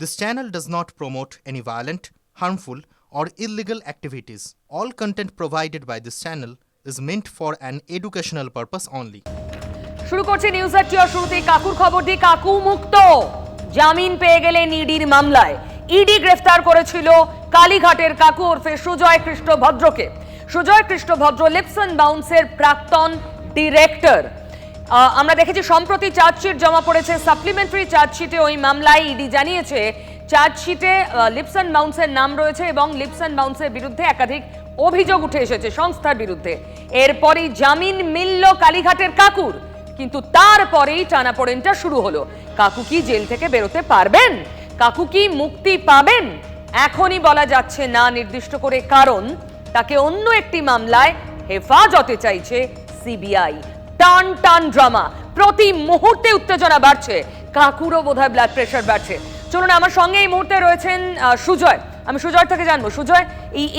This channel does not promote any violent, harmful, or illegal activities. All content provided by this channel is meant for an educational purpose only. শুরু করছি news eight শুরুতেই কাকুর খবরটি। কাকু মুক্ত, জামিন পেয়ে গেলেন ইডির মামলায়। ইডি গ্রেফতার করেছিল কালীঘাটের কাকু ওরফে সুজয় কৃষ্ণ ভদ্রকে। সুজয় কৃষ্ণ ভদ্র লিপসন বাউন্সের প্রাক্তন ডিরেক্টর। আমরা দেখেছি সম্প্রতি চার্জশিট জমা পড়েছে, সাপ্লিমেন্টারি চার্জশিটে ওই মামলায় ইডি জানিয়েছে চার্জশিটে লিপসন বাউন্সের নাম রয়েছে এবং লিপসন বাউন্সের বিরুদ্ধে একাধিক অভিযোগ উঠে এসেছে সংস্থার বিরুদ্ধে। এরপরই জামিন মিলল কালীঘাটের কাকুর, কিন্তু তারপরেই টানাপোড়েনটা শুরু হলো। কাকু কি জেল থেকে বেরোতে পারবেন? কাকু কি মুক্তি পাবেন? এখনই বলা যাচ্ছে না নির্দিষ্ট করে, কারণ তাকে অন্য একটি মামলায় হেফাজতে চাইছে সিবিআই। টান টান ড্রামা, প্রতি মুহূর্তে উত্তেজনা বাড়ছে, কাকুরও বোধহয় ব্লাড প্রেশার বাড়ছে। চলুন, আমার সঙ্গে এই মুহূর্তে রয়েছেন সুজয়। আমি সুজয় থেকে জানবো, সুজয়,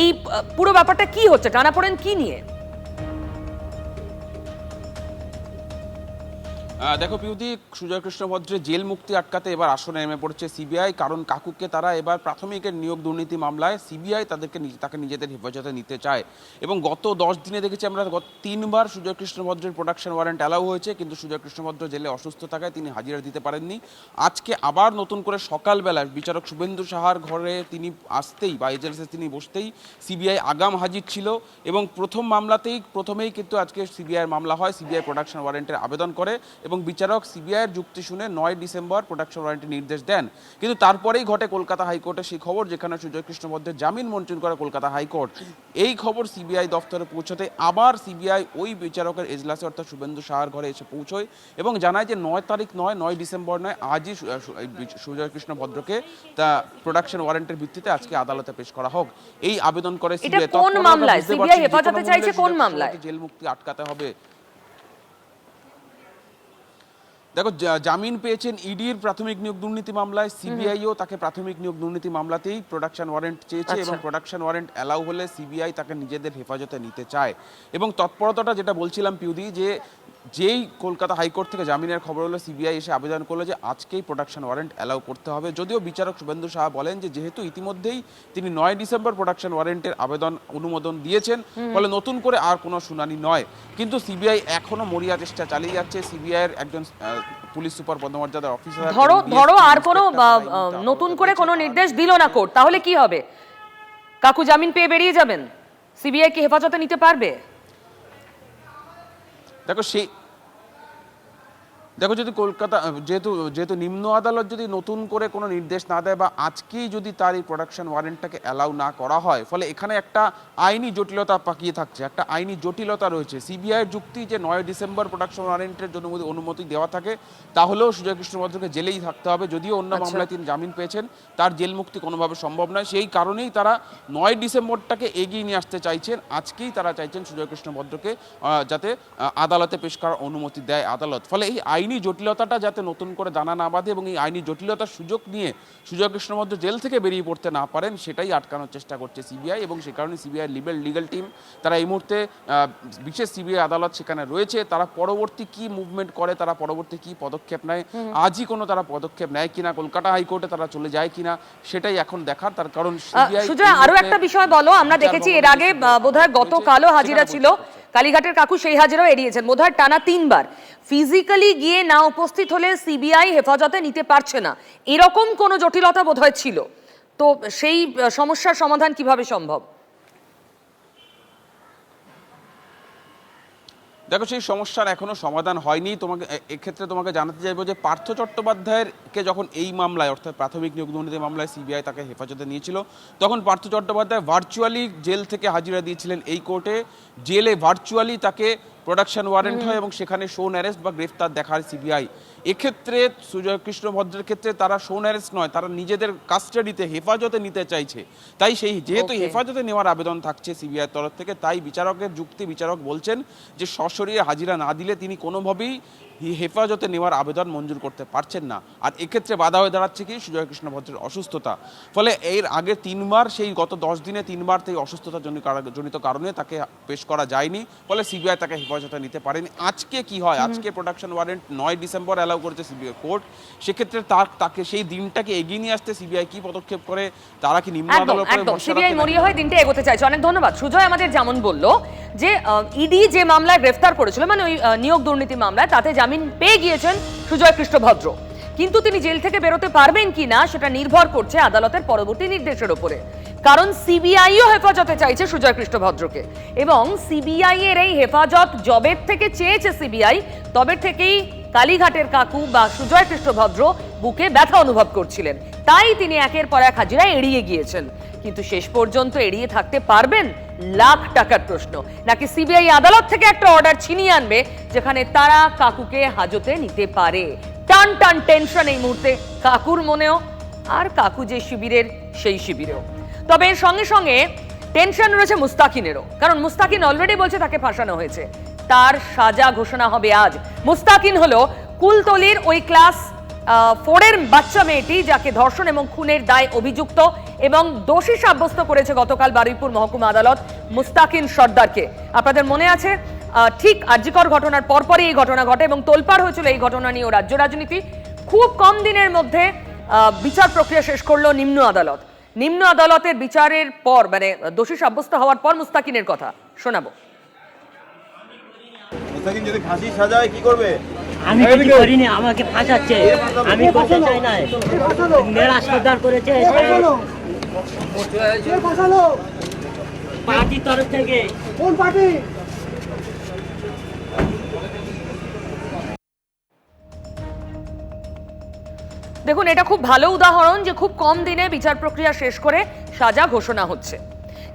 এই পুরো ব্যাপারটা কি হচ্ছে, টানাপোড়েন কি নিয়ে? দেখো পিউদি, সুজয় কৃষ্ণ ভদ্রের জেল মুক্তি আটকাতে এবার আসনে নেমে পড়েছে সিবিআই। কারণ কাকুকে তারা এবার প্রাথমিকের নিয়োগ দুর্নীতি মামলায় সিবিআই তাকে নিজেদের হেফাজতে নিতে চায়। এবং গত 10 দিনে দেখেছি আমরা, গত 3 বার সুজয় কৃষ্ণ ভদ্রের প্রোডাকশন ওয়ারেন্ট অ্যালাউ হয়েছে, কিন্তু সুজয় কৃষ্ণ ভদ্র জেলে অসুস্থ থাকায় তিনি হাজিরা দিতে পারেননি। আজকে আবার নতুন করে সকালবেলায় বিচারক শুভেন্দু সাহার ঘরে তিনি আসতেই বা এজেন্সি তিনি বসতেই সিবিআই আগাম হাজির ছিল। এবং প্রথমেই কিন্তু আজকে সিবিআইয়ের মামলা হয়, সিবিআই প্রোডাকশন ওয়ারেন্টের আবেদন করে এবং বিচারক সিবিআইয়ের যুক্তি শুনে 9 ডিসেম্বর প্রোডাকশন ওয়ারেন্টের নির্দেশ দেন। কিন্তু তারপরেই ঘটে কলকাতা হাইকোর্টে সেই খবর, যেখানে সুজয় কৃষ্ণ ভদ্রের জামিন মঞ্জুর করে কলকাতা হাইকোর্ট। এই খবর সিবিআই দফতরে পৌঁছতে আবার সিবিআই ওই বিচারকের এজলাসে অর্থাৎ শুভেন্দু সাহার ঘরে এসে পৌঁছয় এবং জানায় যে 9 ডিসেম্বর নয়, আজই সুজয় কৃষ্ণ ভদ্রকে তা প্রোডাকশন ওয়ারেন্টের ভিত্তিতে আজকে আদালতে পেশ করা হোক। এই আবেদন করে সিবিআই। কোন মামলায় সিবিআই হেফাজতে চাইছে? কোন মামলায়? জেল মুক্তি আটকাতে হবে। দেখো, জামিন পেয়েছেন ইডির প্রাথমিক নিয়োগ দুর্নীতি মামলায়, সিবিআইও তাকে প্রাথমিক নিয়োগ দুর্নীতি মামলাতেই প্রোডাকশন ওয়ারেন্ট চেয়েছে এবং প্রোডাকশন ওয়ারেন্ট অ্যালাউ হলে সিবিআই তাকে নিজেদের হেফাজতে নিতে চায়। এবং তৎপরতাটা যেটা বলছিলাম পিউদি, যেই কলকাতা হাইকোর্ট থেকে জামিনের খবর হলো, সিবিআই এসে আবেদন করলো যে আজকেই প্রোডাকশন ওয়ারেন্ট অ্যালাউ করতে হবে। যদিও বিচারক শুভেন্দু সাহা বলেন যে যেহেতু ইতিমধ্যেই তিনি 9 ডিসেম্বর প্রোডাকশন ওয়ারেন্টের অনুমোদন দিয়েছেন, ফলে নতুন করে আর কোনো শুনানি নয়। কিন্তু সিবিআই এখনো মরিয়া চেষ্টা চালিয়ে যাচ্ছে। সিবিআইয়ের একজন পুলিশ সুপার পদমর্যাদার অফিসার, ধরো আর কোনো নতুন করে কোনো নির্দেশ দিল না কোর্ট, তাহলে কি হবে? কাকু জামিন পেয়ে বেরিয়ে যাবেন, সিবিআই কি হেফাজতে নিতে পারবে? দেখো যদি কলকাতা যেহেতু নিম্ন আদালত যদি নতুন করে কোনো নির্দেশ না দেয় বা আজকেই যদি তার এই প্রোডাকশন ওয়ারেন্টটাকে অ্যালাউ না করা হয়, ফলে এখানে একটা আইনি জটিলতা পাকিয়ে থাকছে, একটা আইনি জটিলতা রয়েছে। সিবিআইয়ের যুক্তি যে 9 ডিসেম্বর প্রোডাকশন ওয়ারেন্টের জন্য অনুমতি দেওয়া থাকে, তাহলেও সুজয় কৃষ্ণ ভদ্রকে জেলেই থাকতে হবে। যদিও অন্য মামলায় তিনি জামিন পেয়েছেন, তার জেল মুক্তি কোনোভাবে সম্ভব নয়। সেই কারণেই তারা 9 ডিসেম্বরটাকে এগিয়ে নিয়ে আসতে চাইছেন। আজকেই তারা চাইছেন সুজয় কৃষ্ণ ভদ্রকে যাতে আদালতে পেশ করার অনুমতি দেয় আদালত। ফলে এই আইনি জটিলতাটা যাতে নতুন করে দানা না বাঁধে এবং এই আইনি জটিলতার সুযোগ নিয়ে সুজয় কৃষ্ণ ভদ্র জেল থেকে বেরিয়ে পড়তে না পারেন, সেটাই আটকানোর চেষ্টা করছে সিবিআই। এবং সে কারণে সিবিআই লিগাল টিম তারা এই মুহূর্তে বিশেষ সিবিআই আদালত সেখানে রয়েছে। তারা পরবর্তী কি মুভমেন্ট করে, তারা পরবর্তী কি পদক্ষেপ নেয়, আজই কোনো তারা পদক্ষেপ নেয় কিনা, কলকাতা হাইকোর্টে তারা চলে যায় কিনা, সেটাই এখন দেখার। তার কারণ সিবিআই আরো একটা বিষয় বলো, আমরা দেখেছি এর আগে বোধহয় গতকালও হাজিরা ছিল কালীঘাটের কাকু, সেই হাজিরাও এড়িয়েছেন বোধহয় টানা 3 বার। ফিজিক্যালি গিয়ে না উপস্থিত হলে সিবিআই হেফাজতে নিতে পারছে না, এরকম কোনো জটিলতা বোধহয় ছিল। তো সেই সমস্যার সমাধান কিভাবে সম্ভব? দেখো, সেই সমস্যার এখনো সমাধান হয়নি। এক্ষেত্রে তোমাকে জানাতে চাইবো যে পার্থ চট্টোপাধ্যায়কে যখন এই মামলায় অর্থাৎ প্রাথমিক নিয়োগ দুর্নীতি মামলায় সিবিআই তাকে হেফাজতে নিয়েছিল, তখন পার্থ চট্টোপাধ্যায় ভার্চুয়ালি জেল থেকে হাজিরা দিয়েছিলেন এই কোর্টে। জেলে ভার্চুয়ালি তাকে প্রোডাকশন ওয়ারেন্ট হয় এবং সেখানে শোন অ্যারেস্ট বা গ্রেফতার দেখায় সিবিআই। এক্ষেত্রে সুজয় কৃষ্ণ ভদ্রের ক্ষেত্রে তারা শোন অ্যারেস্ট নয়, তারা নিজেদের কাস্টাডিতে হেফাজতে নিতে চাইছে। তাই যেহেতু হেফাজতে নেওয়ার আবেদন থাকছে সিবিআইয়ের তরফ থেকে, তাই বিচারকের যুক্তি, বিচারক বলছেন যে সশরীরে হাজিরা না দিলে তিনি কোনোভাবেই হেফাজতে নেওয়ার আবেদন মঞ্জুর করতে পারছেন না। আর এক্ষেত্রে বাধা হয়ে দাঁড়াচ্ছে কি সুজয় কৃষ্ণ ভদ্রের অসুস্থতা। ফলে এর আগে 3বার, সেই গত 10 দিনে 3বার এই অসুস্থতার জনিত কারণে তাকে পেশ করা যায়নি, ফলে সিবিআই তাকে হেফাজতে নিতে পারেনি। আজকে কি হয়, আজকে প্রোডাকশন ওয়ারেন্ট 9 ডিসেম্বর অ্যালাউ করেছে সিবিআই কোর্ট। সেক্ষেত্রে তাকে সেই দিনটাকে এগিয়ে নিয়ে আসতে সিবিআই কি পদক্ষেপ করে, তারা কি নিম্ন আদালতে সিবিআই মরিয়া হয় দিনটা এগোতে চাইছে। অনেক ধন্যবাদ সুজয়। আমাদের যেমন বললো যে ইডি যে মামলায় গ্রেফতার করেছিল, মানে ওই নিয়োগ দুর্নীতি মামলায়, তাতে জামিন পেয়ে গিয়েছেন সুজয় কৃষ্ণ ভদ্র, কিন্তু তিনি জেল থেকে বেরোতে পারবেন কিনা সেটা নির্ভর করছে আদালতের পরবর্তী নির্দেশের উপরে। কারণ সিবিআইও হেফাজতে চাইছে সুজয় কৃষ্ণ ভদ্রকে, এবং সিবিআই এর এই হেফাজত জবের থেকে চেয়েছে সিবিআই, তবে থেকেই কালীঘাটের কাকু বা সুজয় কৃষ্ণ ভদ্র বুকে ব্যথা অনুভব করছিলেন, তাই তিনি একের পর এক হাজিরা এড়িয়ে গিয়েছেন। কিন্তু শেষ পর্যন্ত এড়িয়ে থাকতে পারবেন? লাখ টাকার প্রশ্ন। নাকি সিবিআই আদালত থেকে একটা অর্ডার ছিনিয়ে আনবে যেখানে তারা কাকুকে হাজতে নিতে পারে? টান টান টেনশন এই মুহূর্তে কাকুর মনেও, আর কাকু যে শিবিরের সেই শিবিরেও। তবে এর সঙ্গে সঙ্গে টেনশন রয়েছে মুস্তাকিনেরও, কারণ মুস্তাকিন অলরেডি বলছে তাকে ফাঁসানো হয়েছে। তার সাজা ঘোষণা হবে আজ। মুস্তাকিন হলো কুলতলির ওই ক্লাস 4 এর বাচ্চা মেয়েটি যাকে ধর্ষণ এবং খুনের দায় অভিযুক্ত এবং দোষী সাব্যস্ত করেছে গতকাল বারুইপুর মহকুমা আদালত মুস্তাকিন সর্দারকে। আপনাদের মনে আছে, ঠিক আরজিকর ঘটনার পরপরই এই ঘটনা ঘটে এবং তোলপাড় হয়েছিল এই ঘটনা নিয়ে রাজ্য রাজনীতি। খুব কম দিনের মধ্যে বিচার প্রক্রিয়া শেষ করলো নিম্ন আদালত। নিম্ন আদালতের বিচারের পর, মানে দোষী সাব্যস্ত হওয়ার পর মুস্তাকিনের কথা শোনাবো। মুস্তাকিন যদি ফাঁসি সাজায় কি করবে? আমি কিছু করিনি, আমাকে ফাঁসাচ্ছে। আমি করতে চাই না। মেয়েরা সর্দার করেছে পার্টির তরফ থেকে। কোন পার্টি? দেখুন, এটা খুব ভালো উদাহরণ যে খুব কম দিনে বিচার প্রক্রিয়া শেষ করে সাজা ঘোষণা হচ্ছে।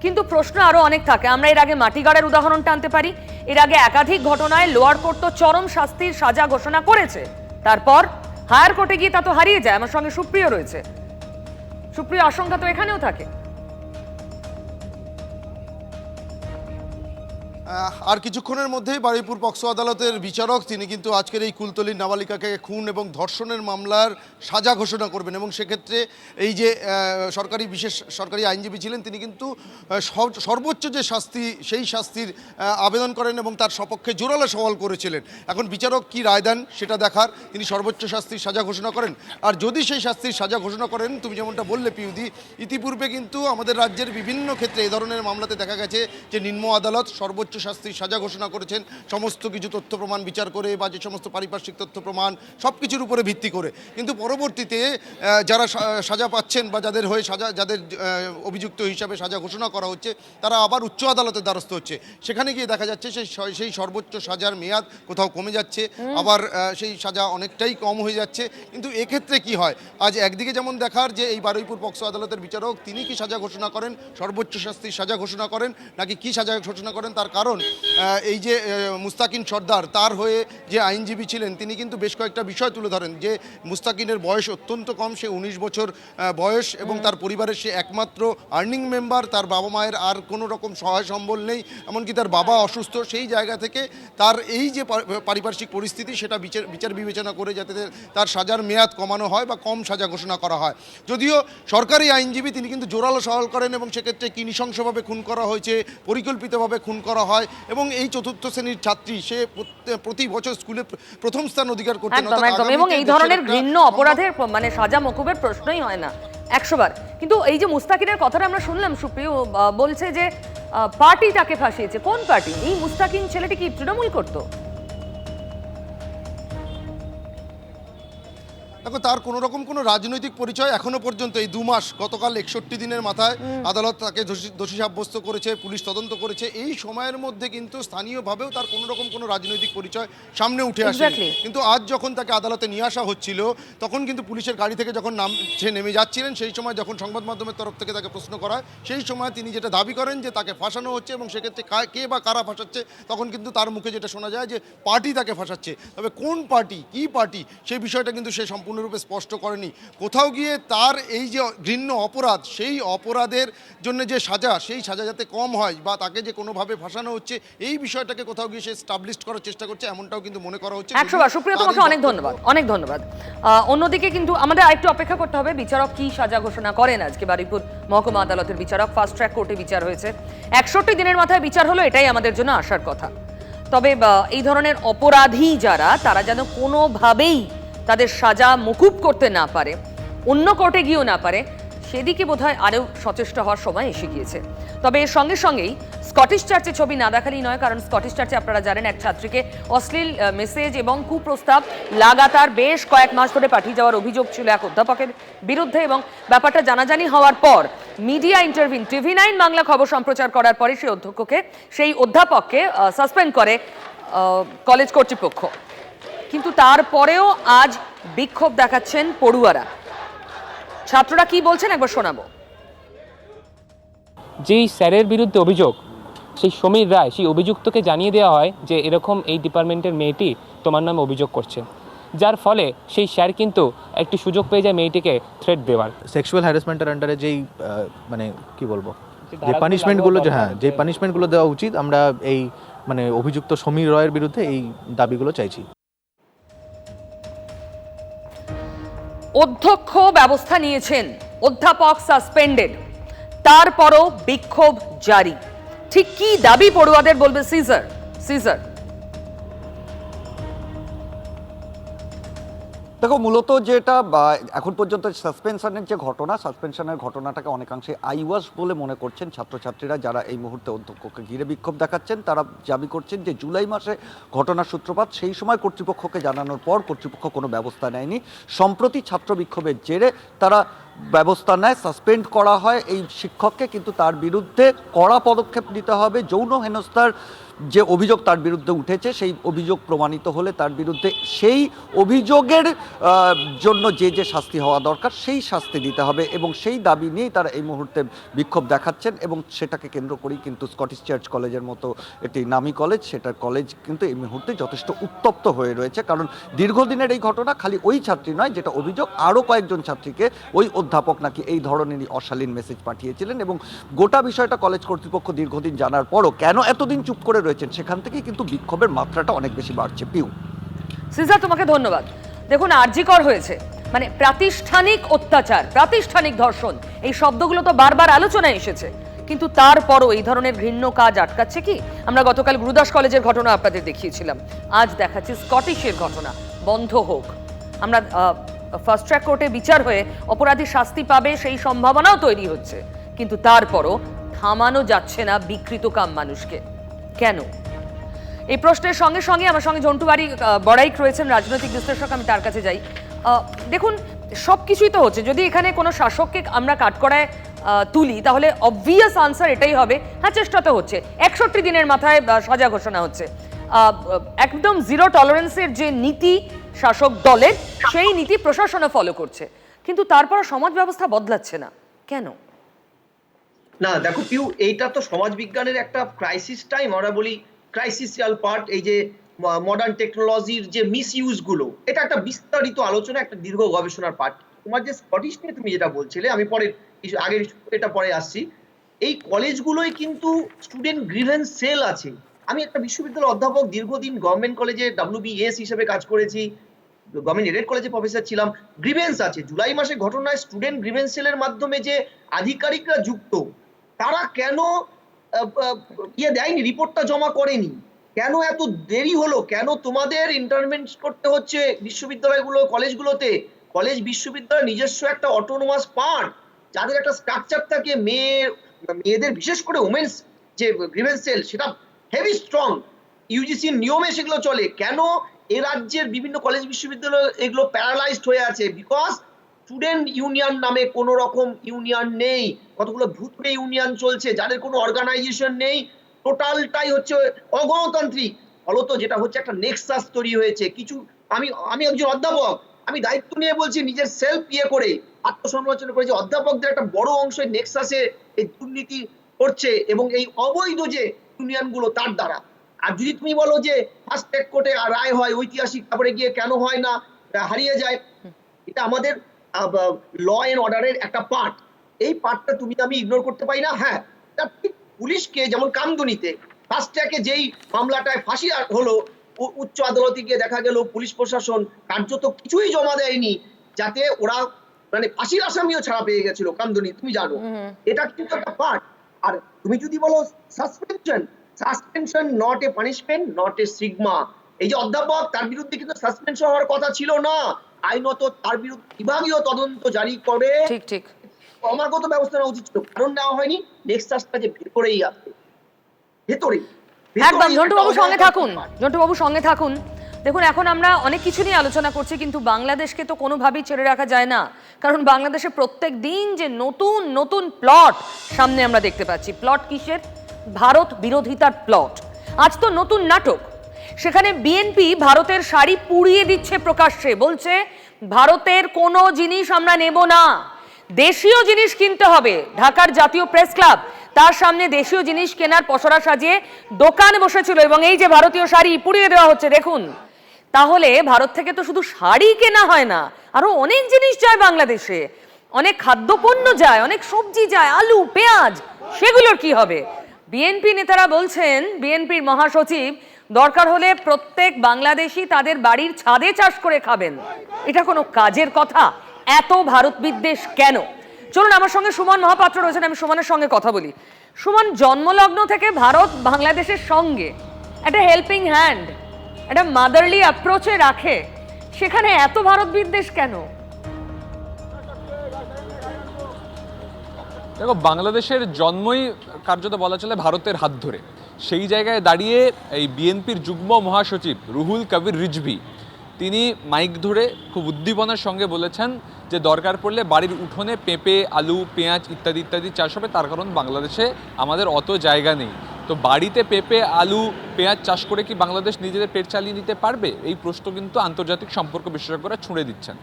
কিন্তু প্রশ্ন আরো অনেক থাকে। আমরা এর আগে মাটিগাড়ের উদাহরণ টানতে পারি। এর আগে একাধিক ঘটনায় লোয়ার কোর্ট তো চরম শাস্তির সাজা ঘোষণা করেছে, তারপর হায়ার কোর্টে গিয়ে তা তো হারিয়ে যায়। আমার সঙ্গে সুপ্রিয় রয়েছে। সুপ্রিয়, আশঙ্কা তো এখানেও থাকে। আর কিছুক্ষণের মধ্যেই বারুইপুর পক্সো আদালতের বিচারক তিনি কিন্তু আজকের এই কুলতলির নাবালিকাকে খুন এবং ধর্ষণের মামলার সাজা ঘোষণা করবেন, এবং সেক্ষেত্রে এই যে বিশেষ সরকারি আইনজীবী ছিলেন তিনি কিন্তু সর্বোচ্চ যে শাস্তি সেই শাস্তির আবেদন করেন এবং তার সপক্ষে জোরালো সওয়াল করেছিলেন। এখন বিচারক কি রায় দেন সেটা দেখার। তিনি সর্বোচ্চ শাস্তির সাজা ঘোষণা করেন, আর যদি সেই শাস্তির সাজা ঘোষণা করেন, তুমি যেমনটা বললে পিউদি, ইতিপূর্বে কিন্তু আমাদের রাজ্যের বিভিন্ন ক্ষেত্রে এই ধরনের মামলাতে দেখা গেছে যে নিম্ন আদালত সর্বোচ্চ শাস্তির সাজা ঘোষণা করেছেন সমস্ত কিছু তথ্য প্রমাণ বিচার করে, বা যে সমস্ত পারিপার্শ্বিক তথ্য প্রমাণ সব কিছুর উপরে ভিত্তি করে। কিন্তু পরবর্তীতে যারা সাজা পাচ্ছেন বা যাদের হয়ে যাদের অভিযুক্ত হিসাবে সাজা ঘোষণা করা হচ্ছে, তারা আবার উচ্চ আদালতের দ্বারস্থ হচ্ছে। সেখানে গিয়ে দেখা যাচ্ছে সেই সর্বোচ্চ সাজার মেয়াদ কোথাও কমে যাচ্ছে, আবার সেই সাজা অনেকটাই কম হয়ে যাচ্ছে। কিন্তু এক্ষেত্রে কি হয়, আজ একদিকে যেমন দেখার যে এই বারুইপুর পক্সো আদালতের বিচারক তিনি কি সাজা ঘোষণা করেন, সর্বোচ্চ শাস্তির সাজা ঘোষণা করেন নাকি কি সাজা ঘোষণা করেন, তার কারণ এই যে মুস্তাকিন সর্দার তার হয়ে যে আইনজীবী ছিলেন তিনি কিন্তু বেশ কয়েকটা বিষয় তুলে ধরেন যে মুস্তাকিনের বয়স অত্যন্ত কম, সে 19 বছর বয়স এবং তার পরিবারের সে একমাত্র আর্নিং মেম্বার, তার বাবা মায়ের আর কোনো রকম সহায় সম্বল নেই, এমনকি তার বাবা অসুস্থ। সেই জায়গা থেকে তার এই যে পারিপার্শ্বিক পরিস্থিতি সেটা বিচার বিবেচনা করে যাতে তার সাজার মেয়াদ কমানো হয় বা কম সাজা ঘোষণা করা হয়। যদিও সরকারি আইনজীবী তিনি কিন্তু জোরালো সওয়াল করেন এবং সেক্ষেত্রে কি নৃশংসভাবে খুন করা হয়েছে, পরিকল্পিতভাবে খুন করা হয়, এবং এই চতুর্থ শ্রেণীর ছাত্রী সে প্রতি বছর স্কুলে প্রথম স্থান অধিকার করতেন, এবং এই ধরনের ঘৃণ্য অপরাধের মানে সাজা মকুবের প্রশ্নই হয় না 100 বার। কিন্তু এই যে মুস্তাকিনের কথাটা আমরা শুনলাম, সুপ্রিয় বলছে যে পার্টি তাকে ফাঁসিয়েছে। কোন পার্টি? এই মুস্তাকিন ছেলেটি কি তৃণমূল করতো? দেখো, তার কোনো রকম কোনো রাজনৈতিক পরিচয় এখনো পর্যন্ত এই 2 মাস, গতকাল 61 দিনের মাথায় আদালত তাকে দোষী সাব্যস্ত করেছে, পুলিশ তদন্ত করেছে। এই সময়ের মধ্যে কিন্তু স্থানীয়ভাবেও তার কোনো রকম কোনো রাজনৈতিক পরিচয় সামনে উঠে আসে। কিন্তু আজ যখন তাকে আদালতে নিয়ে আসা হচ্ছিল, তখন কিন্তু পুলিশের গাড়ি থেকে যখন নেমে যাচ্ছিলেন, সেই সময় যখন সংবাদ মাধ্যমের তরফ থেকে তাকে প্রশ্ন করা হয়, সেই সময় তিনি যেটা দাবি করেন যে তাকে ফাঁসানো হচ্ছে এবং সেক্ষেত্রে কে বা কারা ফাঁসাচ্ছে, তখন কিন্তু তার মুখে যেটা শোনা যায় যে পার্টি তাকে ফাঁসাচ্ছে। তবে কোন পার্টি, কি পার্টি, সেই বিষয়টা কিন্তু সে সম্পূর্ণ সম্পূর্ণরূপে স্পষ্ট করেনি। কোথাও গিয়ে তার এই যে ঘৃণ্য অপরাধ, সেই অপরাধের জন্য যে সাজা, সেই সাজা যাতে কম হয় বা তাকে যে কোনোভাবে ফাঁসানো হচ্ছে, এই বিষয়টাকে কোথাও গিয়ে সে স্টাবলিশ করার চেষ্টা করছে, এমনটাও কিন্তু মনে করা হচ্ছে। 100 সুপ্রিয়া, তোমাকে অনেক ধন্যবাদ, অনেক ধন্যবাদ। অন্যদিকে কিন্তু আমাদের আরেকটু অপেক্ষা করতে হবে বিচারক কি সাজা ঘোষণা করেন। আজকে বারুইপুর মহকুমা আদালতের বিচারক, ফাস্ট ট্র্যাক কোর্টে বিচার হয়েছে, 61 দিনের মাথায় বিচার হলো, এটাই আমাদের জন্য আসার কথা। তবে এই ধরনের অপরাধী যারা, তারা যেন কোনোভাবেই তাদের সাজা মকুব করতে না পারে, অন্য কোর্টে গিয়েও না পারে, সেদিকে বোধহয় আরও সচেষ্ট হওয়ার সময় এসে গিয়েছে। তবে এর সঙ্গে সঙ্গেই স্কটিশ চার্চে ছবি না দেখালেই নয়, কারণ স্কটিশ চার্চে আপনারা জানেন এক ছাত্রীকে অশ্লীল মেসেজ এবং কুপ্রস্তাব লাগাতার বেশ কয়েক মাস ধরে পাঠিয়ে যাওয়ার অভিযোগ ছিল এক অধ্যাপকের বিরুদ্ধে, এবং ব্যাপারটা জানাজানি হওয়ার পর মিডিয়া ইন্টারভিউ TV9 বাংলা খবর সম্প্রচার করার পরে সেই অধ্যাপককে সাসপেন্ড করে কলেজ কর্তৃপক্ষ। কিন্তু তারপরেও আজ বিক্ষোভ দেখাচ্ছেন পড়ুয়ারা। ছাত্ররা কি বলছেন একবার শোনাবো। যেই স্যারের বিরুদ্ধে অভিযোগ, সেই সমীর রায়, সেই অভিযুক্তকে জানিয়ে দেওয়া হয় যে এরকম এই ডিপার্টমেন্টের মেয়েটি তোমার নামে অভিযোগ করছে, যার ফলে সেই স্যার কিন্তু একটি সুযোগ পেয়ে যায় মেয়েটিকে থ্রেট দেওয়ার। সেক্সুয়াল হ্যারাসমেন্টের আন্ডারে যেই মানে কি বলবো, যে পানিশমেন্টগুলো, যে পানিশমেন্টগুলো দেওয়া উচিত, আমরা এই মানে অভিযুক্ত সমীর রায়ের বিরুদ্ধে এই দাবিগুলো চাইছি। অধ্যক্ষ ব্যবস্থা নিয়েছেন, অধ্যাপক সাসপেন্ডেড, তারপরও বিক্ষোভ জারি। ঠিক কি দাবি পড়ুয়াদের বলবে সিজার। দেখো, মূলত যেটা এখন পর্যন্ত সাসপেনশনের যে ঘটনা, সাসপেনশনের ঘটনাটাকে অনেকাংশে আইওয়াশ বলে মনে করছেন ছাত্রছাত্রীরা, যারা এই মুহূর্তে অধ্যক্ষকে ঘিরে বিক্ষোভ দেখাচ্ছেন। তারা দাবি করছেন যে জুলাই মাসে ঘটনার সূত্রপাত, সেই সময় কর্তৃপক্ষকে জানানোর পর কর্তৃপক্ষ কোনো ব্যবস্থা নেয়নি। সম্প্রতি ছাত্র বিক্ষোভের জেরে তারা ব্যবস্থা নেয়, সাসপেন্ড করা হয় এই শিক্ষককে, কিন্তু তার বিরুদ্ধে কড়া পদক্ষেপ নিতে হবে। যৌন হেনস্থার যে অভিযোগ তার বিরুদ্ধে উঠেছে, সেই অভিযোগ প্রমাণিত হলে তার বিরুদ্ধে সেই অভিযোগের জন্য যে শাস্তি হওয়া দরকার সেই শাস্তি দিতে হবে, এবং সেই দাবি নিয়েই তারা এই মুহূর্তে বিক্ষোভ দেখাচ্ছেন। এবং সেটাকে কেন্দ্র করেই কিন্তু স্কটিশ চার্চ কলেজের মতো একটি নামী কলেজ, সেটার কলেজ কিন্তু এই মুহূর্তে যথেষ্ট উত্তপ্ত হয়ে রয়েছে। কারণ দীর্ঘদিনের এই ঘটনা, খালি ওই ছাত্রী নয়, যেটা অভিযোগ আরও কয়েকজন ছাত্রীকে ওই অধ্যাপক নাকি এই ধরনেরই অশালীন মেসেজ পাঠিয়েছিলেন। এবং গোটা বিষয়টা কলেজ কর্তৃপক্ষ দীর্ঘদিন জানার পরও কেন এতদিন চুপ করে রয়েছেন, সেখান থেকেই কিন্তু বিক্ষোভের মাত্রাটা অনেক বেশি বাড়ছে। পিউ, সিজার, তোমাকে ধন্যবাদ। দেখুন, আরজিকর হয়েছে, মানে প্রাতিষ্ঠানিক অত্যাচার, প্রাতিষ্ঠানিক ধর্ষণ, এই শব্দগুলো তো বারবার আলোচনায় এসেছে, কিন্তু তারপরও এই ধরনের ঘৃণ্য কাজ আটকাচ্ছে কি? আমরা গতকাল গুরুদাস কলেজের ঘটনা আপনাদের দেখিয়েছিলাম, আজ দেখাচ্ছি স্কটিশের ঘটনা। বন্ধ হোক। আমরা ফাস্ট ট্র্যাক কোর্টে বিচার হয়ে অপরাধী শাস্তি পাবে সেই সম্ভাবনাও তৈরি হচ্ছে, কিন্তু তারপরও থামানো যাচ্ছে না বিকৃতকাম মানুষকে। কেন? এই প্রশ্নের সঙ্গে সঙ্গে আমার সঙ্গে ঝন্টু বড়াইক রয়েছেন, রাজনৈতিক বিশ্লেষক, আমি তার কাছে যাই। দেখুন, সব কিছুই তো হচ্ছে, যদি এখানে কোনো শাসককে আমরা কাঠকড়ায় তুলি, তাহলে অবভিয়াস আনসার এটাই হবে, হ্যাঁ চেষ্টা তো হচ্ছে, 61 দিনের মাথায় সাজা ঘোষণা হচ্ছে। একদম জিরো টলারেন্সের যে নীতি শাসক দলের, সেই নীতি প্রশাসনও ফলো করছে, কিন্তু তারপর সমাজ ব্যবস্থা বদলাচ্ছে না কেন? না দেখো পিউ, এইটা তো সমাজ বিজ্ঞানের একটা ক্রাইসিস টাইম, আমরা বলি ক্রাইসিসিয়াল পার্ট। এই যে মডার্ন টেকনোলজির যে মিসইউজ গুলো, এটা একটা বিস্তারিত আলোচনা, একটা দীর্ঘ গবেষণার পার্ট। তোমার যে স্কটিশ নিয়ে তুমি যেটা বলছিলে, আমি আগের এটা পরে আসছি। এই কলেজগুলোই কিন্তু স্টুডেন্ট গ্রিভেন্স সেল আছে। আমি একটা বিশ্ববিদ্যালয়ের অধ্যাপক, দীর্ঘদিন গভর্নমেন্ট কলেজে WBS হিসেবে কাজ করেছি, গভর্নমেন্ট এডেড কলেজে প্রফেসর ছিলাম। গ্রিভেন্স আছে, জুলাই মাসে ঘটনায় স্টুডেন্ট গ্রিভেন্স সেলের মাধ্যমে যে আধিকারিকরা যুক্ত, তারা কেন দেয়নি, রিপোর্টটা জমা করেনি, কেন এত দেরি হলো, কেন তোমাদের ইন্টারভেন্ট করতে হচ্ছে বিশ্ববিদ্যালয়গুলো, কলেজগুলোতে? কলেজ বিশ্ববিদ্যালয় নিজস্ব একটা অটোনোমাস পার্ট, যাদের একটা স্ট্রাকচার থাকে, মেয়েদের বিশেষ করে ওমেন্স যে গ্রিভেন্স সেল, সেটা হেভি স্ট্রং, ইউজিসির নিয়মে সেগুলো চলে। কেন এ রাজ্যের বিভিন্ন কলেজ বিশ্ববিদ্যালয় এগুলো প্যারালাইজড হয়ে আছে? বিকজ স্টুডেন্ট ইউনিয়ন নামে কোনো রকম ইউনিয়ন নেই, কতগুলো ভূতরে ইউনিয়ন চলছে, যাদের কোনো অর্গানাইজেশন নেই, টোটালটাই হচ্ছে অগণতান্ত্রিক। ফলত যেটা হচ্ছে, একটা নেক্সাস তৈরি হয়েছে। কিছু আমি একজন অধ্যাপক, আমি দায়িত্ব নিয়ে বলছি, নিজের সেলফ করে আত্মসমালোচনা করেছি, অধ্যাপকদের একটা বড় অংশ নেক্সাসে এই দুর্নীতি করছে, এবং এই অবৈধ যে ইউনিয়নগুলো তার দ্বারা। আর যদি তুমি বলো যে ফাস্ট ট্র্যাক কোর্টে রায় হয় ঐতিহাসিক, তারপরে গিয়ে কেন হয় না, হারিয়ে যায়, এটা আমাদের ল এন্ড অর্ডারের একটা পার্ট। এই পার্টটা তুমি আমি ইগনোর করতে পারি না। হ্যাঁ, পুলিশকে যেমন কামদুনিতে ফার্স্ট ট্র্যাকে যেই মামলাটায় ফাঁসি হলো, উচ্চ আদালতে গিয়ে দেখা গেল পুলিশ প্রশাসন কার্যত কিছুই জমা দেয়নি, যাতে ওরা মানে ফাঁসির আসামিও ছাড়া পেয়ে গেছিল কামদুনি, তুমি জানো। এটা কিন্তু একটা পার্ট। আর তুমি যদি বলো suspension not a punishment, not a sigma. এই যে অধ্যাপক, তার বিরুদ্ধে কিন্তু সাসপেনশন হওয়ার কথা ছিল না, আইনত তার বিরুদ্ধে বিভাগীয় তদন্ত জারি করে ঠিক ঠিক ক্রমাগত ব্যবস্থা নেওয়া উচিত ছিল, কারণ নেওয়া হয়নি। নেক্সাসটা যে ভেতরেই আছে, ভেতরেই একদম। ঝন্টুবাবু সঙ্গে থাকুন, ঝন্টুবাবু সঙ্গে থাকুন। দেখুন, এখন আমরা অনেক কিছু নিয়ে আলোচনা করছি, কিন্তু বাংলাদেশকে তো কোনোভাবেই ছেড়ে রাখা যায় না, কারণ বাংলাদেশে প্রত্যেক দিন যে নতুন নতুন প্লট সামনে আমরা দেখতে পাচ্ছি। প্লট কিসের? ভারত বিরোধিতার প্লট। আজ তো নতুন নাটক, সেখানে বিএনপি ভারতের শাড়ি পুড়িয়ে দিচ্ছে প্রকাশ্যে, বলছে ভারতের কোনো জিনিস আমরা নেব না, দেশীয় জিনিস কিনতে হবে। ঢাকার জাতীয় প্রেস ক্লাব, তার সামনে দেশীয় জিনিস কেনার পসরা সাজিয়ে দোকান বসেছিল, এবং এই যে ভারতীয় শাড়ি পুড়িয়ে দেওয়া হচ্ছে দেখুন। তাহলে ভারত থেকে তো শুধু শাড়ি কেনা হয় না, আরো অনেক জিনিস যায় বাংলাদেশে, অনেক খাদ্যপণ্য যায়, অনেক সবজি যায়, আলু পেঁয়াজ, সেগুলোর কি হবে? বিএনপি নেতারা বলছেন, বিএনপির মহাসচিব, দরকার হলে প্রত্যেক বাংলাদেশি তাদের বাড়ির ছাদে চাষ করে খাবেন। এটা কোনো কাজের কথা? এত ভারত বিদ্বেষ কেন? চলুন, আমার সঙ্গে সুমন মহাপাত্র রয়েছেন, আমি সুমনের সঙ্গে কথা বলি। সুমন, জন্মলগ্ন থেকে ভারত বাংলাদেশের সঙ্গে একটা হেল্পিং হ্যান্ড, একটা মাদারলি অ্যাপ্রোচে রাখে, সেখানে এত ভারত বিদ্বেষ কেন? দেখো, বাংলাদেশের জন্মই কার্যত বলা চলে ভারতের হাত ধরে। সেই জায়গায় দাঁড়িয়ে এই বিএনপির যুগ্ম মহাসচিব রুহুল কবির রিজভী তিনি মাইক ধরে খুব উদ্দীপনার সঙ্গে বলেছেন যে দরকার পড়লে বাড়ির উঠোনে পেঁপে, আলু, পেঁয়াজ ইত্যাদি ইত্যাদি চাষ হবে, তার কারণ বাংলাদেশে আমাদের অত জায়গা নেই। তো বাড়িতে পেঁপে, আলু, পেঁয়াজ চাষ করে কি বাংলাদেশ নিজেদের পেট চালিয়ে নিতে পারবে? এই প্রশ্ন কিন্তু আন্তর্জাতিক সম্পর্ক বিশেষজ্ঞরা ছুঁড়ে দিচ্ছেন।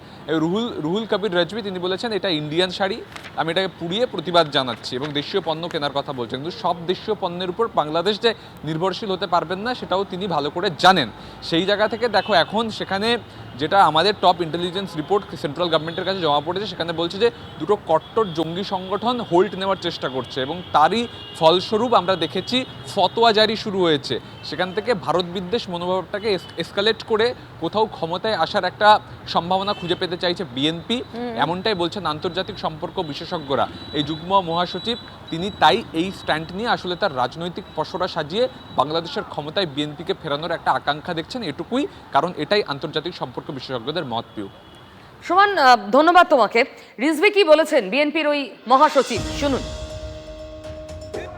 রুহুল কবির রিজভী তিনি বলেছেন এটা ইন্ডিয়ান শাড়ি, আমি এটাকে পুড়িয়ে প্রতিবাদ জানাচ্ছি, এবং দেশীয় পণ্য কেনার কথা বলছেন। কিন্তু সব দেশীয় পণ্যের উপর বাংলাদেশ যে নির্ভরশীল হতে পারবেন না সেটাও তিনি ভালো করে জানেন। সেই জায়গা থেকে দেখো, এখন সেখানে যেটা আমাদের টপ ইন্টেলিজেন্স রিপোর্ট সেন্ট্রাল গভর্নমেন্টের কাছে জমা পড়েছে, সেখানে বলছে যে দুটো কট্টর জঙ্গি সংগঠন হোল্ড নেওয়ার চেষ্টা করছে, এবং তারই ফলস্বরূপ আমরা দেখেছি ফতোয়া জারি শুরু হয়েছে। সেখান থেকে ভারত বিদ্বেষ মনোভাবটাকে এসকালেট করে কোথাও ক্ষমতায় আসার একটা সম্ভাবনা খুঁজে পেতে চাইছে বিএনপি, এমনটাই বলছেন আন্তর্জাতিক সম্পর্ক বিশেষজ্ঞরা। এই যুগ্ম মহাসচিব তিনি তাই এই স্ট্যান্ড নিয়ে আসলে তার রাজনৈতিক পসরা সাজিয়ে বাংলাদেশের ক্ষমতায় বিএনপিকে ফেরানোর একটা আকাঙ্ক্ষা দেখছেন, এটুকুই, কারণ এটাই আন্তর্জাতিক সম্পর্ক বিশেষজ্ঞদের মত। পিউ, সুমন, ধন্যবাদ তোমাকে। রিজভী কি বলেছেন বিএনপির ওই মহাসচিব, শুনুন।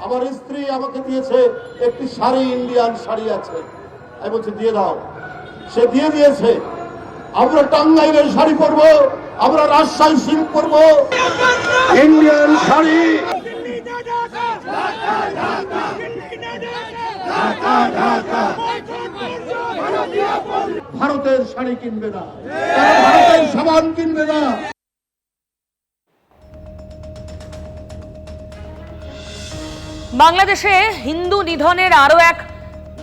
আমার স্ত্রী আমাকে দিয়েছে একটি শাড়ি, ইন্ডিয়ান শাড়ি আছে, আমি বলছি দিয়ে দাও, সে দিয়ে দিয়েছে। আমরা টাঙ্গাইলের শাড়ি পরবো, আমরা রাজশাহী সিল্ক পরবো, ইন্ডিয়ান শাড়ি। ভারতের শাড়ি কিনবে না, ভারতের সাবান কিনবে না। বাংলাদেশে হিন্দু নিধনের আরো এক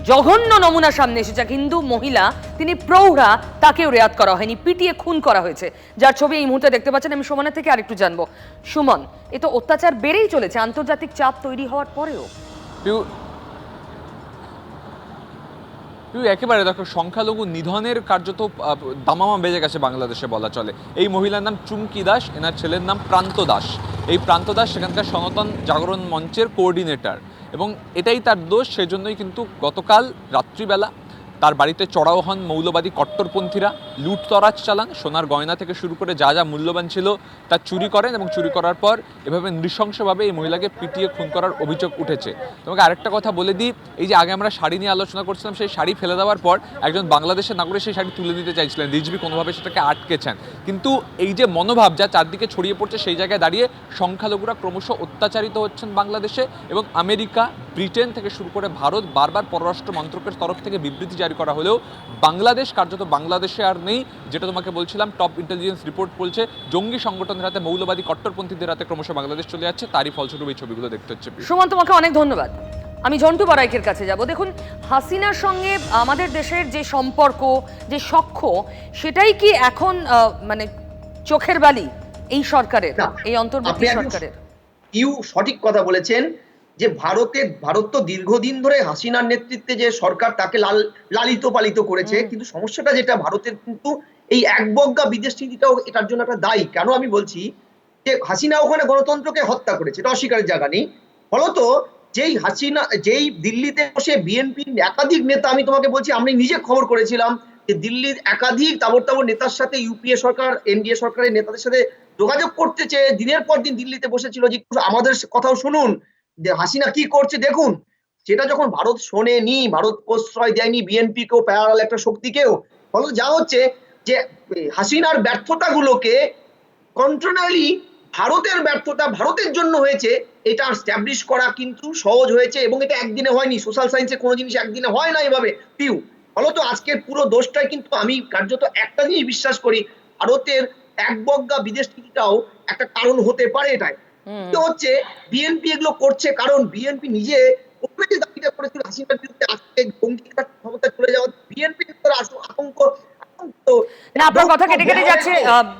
জঘন্য নমুনা সামনে এসেছে। হিন্দু মহিলা, তিনি প্রৌঢ়া, তাকেও রেয়াত করা হয়নি, পিটিয়ে খুন করা হয়েছে, যার ছবি এই মুহূর্তে দেখতে পাচ্ছেন। আমি সুমনের থেকে আরেকটু জানবো। সুমন, এ তো অত্যাচার বেড়েই চলেছে আন্তর্জাতিক চাপ তৈরি হওয়ার পরেও। একেবারে দেখো, সংখ্যালঘু নিধনের কার্যত দামামা বেজে গেছে বাংলাদেশে বলা চলে। এই মহিলার নাম চুমকি দাস, এনার ছেলের নাম প্রান্ত দাস। এই প্রান্ত দাস সেখানকার সনাতন জাগরণ মঞ্চের কোঅর্ডিনেটর, এবং এটাই তার দোষ। সেজন্যই কিন্তু গতকাল রাত্রিবেলা তার বাড়িতে চড়াও হন মৌলবাদী কট্টরপন্থীরা, লুটতরাজ চালান, সোনার গয়না থেকে শুরু করে যা যা মূল্যবান ছিল তা চুরি করেন, এবং চুরি করার পর এভাবে নৃশংসভাবে এই মহিলাকে পিটিয়ে খুন করার অভিযোগ উঠেছে। তোমাকে আরেকটা কথা বলে দিই, এই যে আগে আমরা শাড়ি নিয়ে আলোচনা করছিলাম, সেই শাড়ি ফেলে দেওয়ার পর একজন বাংলাদেশের নাগরিক সেই শাড়ি তুলে নিতে চাইছিলেন, রিজভী কোনোভাবে সেটাকে আটকেছেন। কিন্তু এই যে মনোভাব যা চারদিকে ছড়িয়ে পড়ছে, সেই জায়গায় দাঁড়িয়ে সংখ্যালঘুরা ক্রমশ অত্যাচারিত হচ্ছেন বাংলাদেশে, এবং আমেরিকা, ব্রিটেন থেকে শুরু করে ভারত বারবার পররাষ্ট্র মন্ত্রকের তরফ থেকে বিবৃতি জারি করা হলেও বাংলাদেশ কার্যত বাংলাদেশে আর নেই। যেটা তোমাকে বলছিলাম, টপ ইন্টেলিজেন্স রিপোর্ট বলছে জঙ্গি সংগঠনের হাতে, মৌলবাদী কট্টরপন্থীদের হাতে ক্রমশ বাংলাদেশ চলে যাচ্ছে, তারই ফলস্বরূপ এই ছবিগুলো দেখতে হচ্ছে। সুমন, তোমাকে অনেক ধন্যবাদ। আমি ঝন্টু বড়াইকের কাছে যাব। দেখুন, হাসিনার সঙ্গে আমাদের দেশের যে সম্পর্ক, যে সখ্য, সেটাই কি এখন মানে চোখের বালি এই সরকারের, না, এই অন্তর্বর্তী আপনি একদম সরকারের। সঠিক কথা বলেছেন যে ভারত তো দীর্ঘদিন ধরে হাসিনার নেতৃত্বে যে সরকার তাকে লালিত পালিত করেছে, কিন্তু সমস্যাটা যেটা ভারতের কিন্তু এই একবজ্ঞা বিদেশ নীতিটাও এটার জন্য একটা দায়ী। কেন আমি বলছি যে হাসিনা ওখানে গণতন্ত্রকে হত্যা করেছে, এটা অস্বীকারের জায়গা নেই। ফলত যেই দিল্লিতে বসে বিএনপির একাধিক নেতা, আমি তোমাকে বলছি আমি নিজে খবর করেছিলাম যে দিল্লির একাধিক তাবড় নেতার সাথে ইউপিএ সরকার, এনডিএ সরকারের নেতাদের সাথে যোগাযোগ করতে চেয়ে দিনের পর দিন দিল্লিতে বসেছিল যে আমাদের কথাও শুনুন, যে হাসিনা কি করছে দেখুন। সেটা যখন ভারত শোনেনি, ভারত প্রশ্রয় দেয়নি বিএনপি কেও, প্যারালাল একটা শক্তিকেও, ফলে যা হচ্ছে যে হাসিনার ব্যর্থতাগুলোকে কন্ট্রোনালি ভারতের ব্যর্থতা ভারতের জন্য হয়েছে এটা স্ট্যাবলিশ করা কিন্তু সহজ হয়েছে, এবং এটা একদিনে হয়নি। সোশ্যাল সায়েন্সে কোনো জিনিস একদিনে হয় না এভাবে পিউ। ফলত আজকের পুরো দোষটাই কিন্তু আমি কার্যত একটা জিনিস বিশ্বাস করি, ভারতের একবজ্ঞা বিদেশ নীতিটাও একটা কারণ হতে পারে। এটাই হচ্ছে বিএনপি এগুলো করছে কারণ বিএনপি নিজে দাবিটা করেছিল হাসিনার বিরুদ্ধে, আজকে জঙ্গির ক্ষমতা চলে যাওয়া বিএনপি আতঙ্ক। না, আপনার কথা কেটে কেটে যাচ্ছে।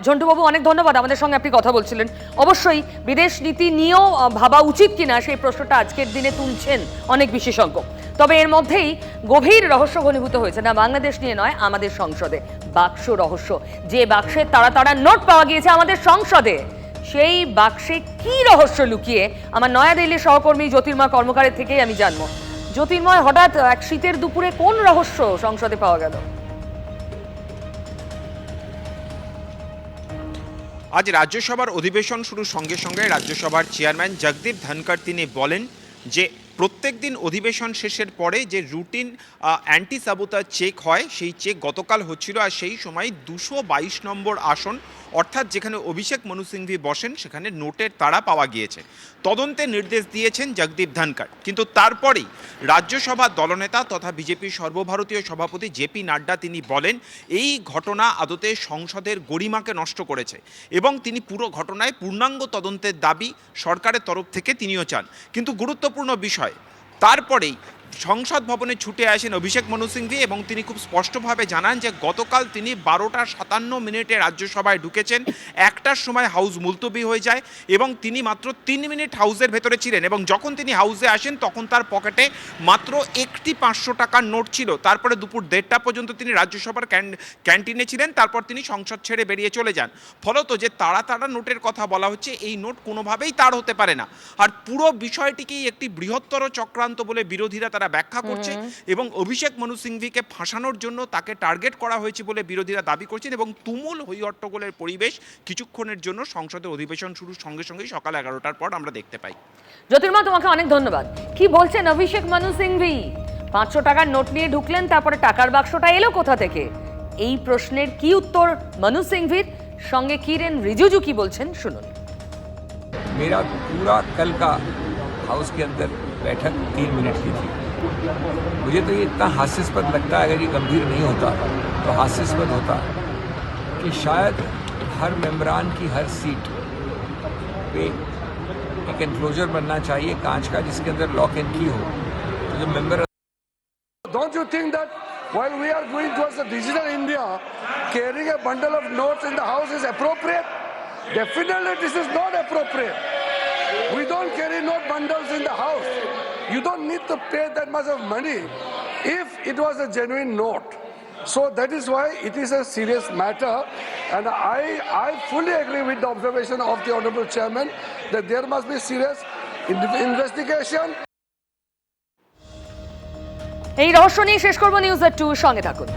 ঝন্টু বাবু, অনেক ধন্যবাদ, আমাদের সঙ্গে আপনি কথা বলছিলেন। অবশ্যই বিদেশ নীতি নিয়েও ভাবা উচিত কিনা সেই প্রশ্নটা আজকের দিনে তুলছেন অনেক বিশেষজ্ঞ। তবে এর মধ্যেই গভীর রহস্য ঘনীভূত হয়েছে, না বাংলাদেশ নিয়ে নয়, আমাদের সংসদে বাক্স রহস্য। যে বাক্সে তারা নোট পাওয়া গিয়েছে আমাদের সংসদে, সেই বাক্সে কি রহস্য লুকিয়ে আমার নয়াদিল্লির সহকর্মী জ্যোতির্ময় কর্মকারের থেকেই আমি জানবো। জ্যোতির্ময়, হঠাৎ এক শীতের দুপুরে কোন রহস্য সংসদে পাওয়া গেল? আজ রাজ্যসভার অধিবেশন শুরুর সঙ্গে সঙ্গে রাজ্যসভার চেয়ারম্যান জগদীপ ধনখড় তিনি বলেন যে প্রত্যেক দিন অধিবেশন শেষের পরে যে রুটিন অ্যান্টি সাবোটাজ চেক হয়, সেই চেক গতকাল হচ্ছিল, আর সেই সময় 222 নম্বর আসন অর্থাৎ যেখানে অভিষেক মনু সিংভি বসেন সেখানে নোটের তাড়া পাওয়া গিয়েছে। তদন্তের নির্দেশ দিয়েছেন জগদীপ ধনখড়। কিন্তু তারপরেই রাজ্যসভার দলনেতা তথা বিজেপির সর্বভারতীয় সভাপতি জেপি নাড্ডা তিনি বলেন এই ঘটনা আদতে সংসদের গরিমাকে নষ্ট করেছে এবং তিনি পুরো ঘটনায় পূর্ণাঙ্গ তদন্তের দাবি সরকারের তরফ থেকে তিনিও চান। কিন্তু গুরুত্বপূর্ণ বিষয়, তারপরেই সংসদ ভবনে ছুটে আসেন অভিষেক মনু সিংভি এবং তিনি খুব স্পষ্টভাবে জানান যে গতকাল তিনি 12:57 রাজ্যসভায় ঢুকেছেন, 1টার সময় হাউস মুলতবি হয়ে যায় এবং তিনি মাত্র 3 মিনিট হাউসের ভেতরে ছিলেন এবং যখন তিনি হাউসে আসেন তখন তার পকেটে মাত্র একটি 500 টাকার নোট ছিল। তারপরে দুপুর 1:30 পর্যন্ত তিনি রাজ্যসভার ক্যান্টিনে ছিলেন, তারপর তিনি সংসদ ছেড়ে বেরিয়ে চলে যান। ফলত যে তাড়া নোটের কথা বলা হচ্ছে, এই নোট কোনোভাবেই তার হতে পারে না। আর পুরো বিষয়টিকেই একটি বৃহত্তর চক্রান্ত বলে বিরোধীরা তারা ব্যাখ্যা করছে এবং অভিষেক মনু সিংভিকে ফাঁসানোর জন্য তাকে টার্গেট করা হয়েছে বলে বিরোধীরা দাবি করছেন এবং তুমুল হইহট্টগোলের পরিবেশ কিছুক্ষণের জন্য সংসদের অধিবেশন শুরুর সঙ্গে সঙ্গেই সকাল 11টার পর আমরা দেখতে পাই। জ্যোতির্ময়, তোমাকে অনেক ধন্যবাদ। কি বলছেন অভিষেক মনু সিংভি? 500 টাকার নোট নিয়ে ঢুকলেন, তারপরে টাকার বাক্সটা এলো কোথা থেকে? এই প্রশ্নের কি উত্তর মনু সিংভির? সঙ্গে কিরেন রিজিজু কি বলছেন শুনুন। मेरा पूरा कल का हाउस के अंदर बैठक 3 मिनट की थी। मुझे तो ये इतना हास्यास्पद लगता है, अगर ये गंभीर नहीं होता तो हास्यास्पद होता कि शायद हर मेंबरान की हर सीट पे एक एनक्लोजर बनना चाहिए कांच का, जिसके अंदर लॉक एंड की हो। तो जो member Don't you think that while we are going towards a digital India, carrying a bundle of notes in the house is appropriate? Definitely this is not appropriate. We don't carry note bundles in the house. You don't need to pay that much of money if it was a genuine note. So that is why it is a serious matter, and I fully agree with the observation of the Honorable Chairman that there must be serious investigation. এই রহস্য নিয়ে শেষ করব news এট 2, সঙ্গে থাকুন।